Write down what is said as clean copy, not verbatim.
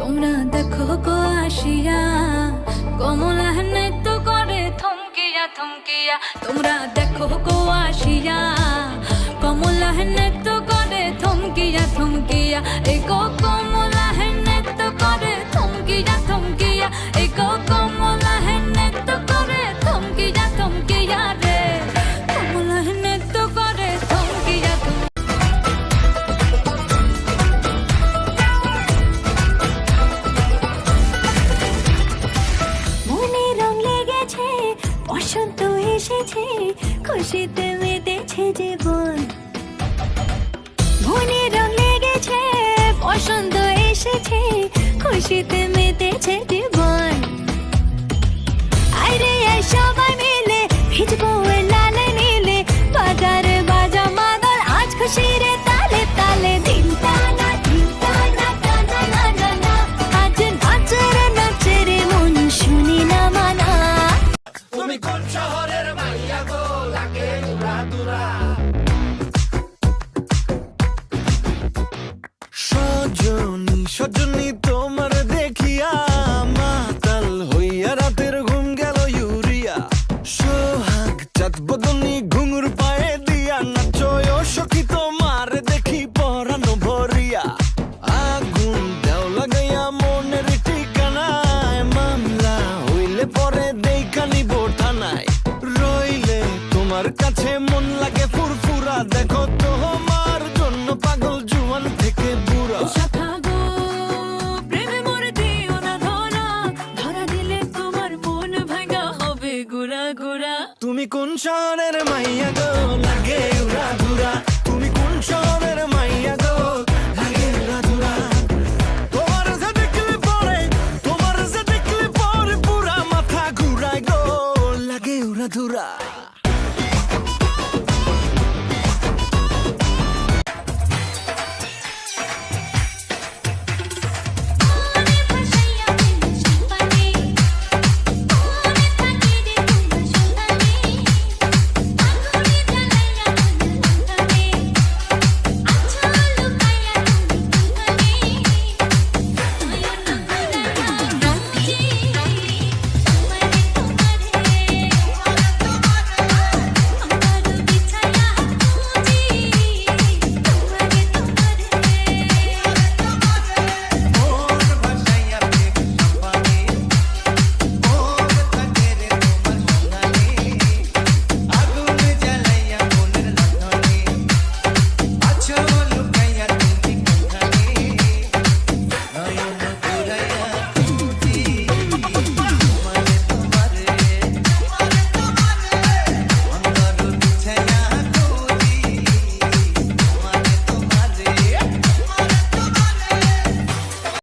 তোমরা দেখো গো আসিয়া কমলা নৃত্য করে থমকিয়া থমকিয়া। তোমরা দেখো গো আসিয়া কমলা নৃত্য করে থমকিয়া থমকিয়া। এই গো কমলা নৃত্য করে থমকিয়া থমকিয়া। এই গো কমলা নৃত্য করে থমকিয়া থমকিয়া রে। কমলা নৃত্য করে থমকিয়া থমকিয়া। মনে রং লেগেছে, বসন্ত এসেছে, খুশিতে মেতেছে জীবন। মনে রং লেগেছে, বসন্ত এসেছে, খুশিতে মেতেছে জীবন। আরে সবাই মিলে ভিজবো লাল নীলে, বাজারে বাজা মাদল আজ খুশির তালে তালে। দিন টানা দিন টানা টানা না না না, আজ নাচের নাচের মন শুনি না মানা। তুমি কোন শহরের মাইয়া গো, লাগে দুরা দুরা। সজনী সজনী তোমার দেখিয়া মাতাল হইয়া রাতের ঘুম গেল ইউরিয়া। সোহাগ চাঁদ বদনী ঘুঙুর পায়ে দিয়া নাচয় সখী তোমার দেখি পরানো ভরিয়া। আগুন দেও লাগাইয়া মনের ঠিকানায়, মামলা হইলে পরে দেখানি বোঠানায়। রইলে তোমার কাছে মন লাগে ফুরফুরা, দেখো তোমার জন্য পাগল জুয়ান থেকে বুড়া। শাখা গো প্রেমে মরে দিও না ধরা, ধরা দিলে তোমার মন ভাঙা হবে গুড়া গুড়া। তুমি কোন শহরের মাইয়া গো?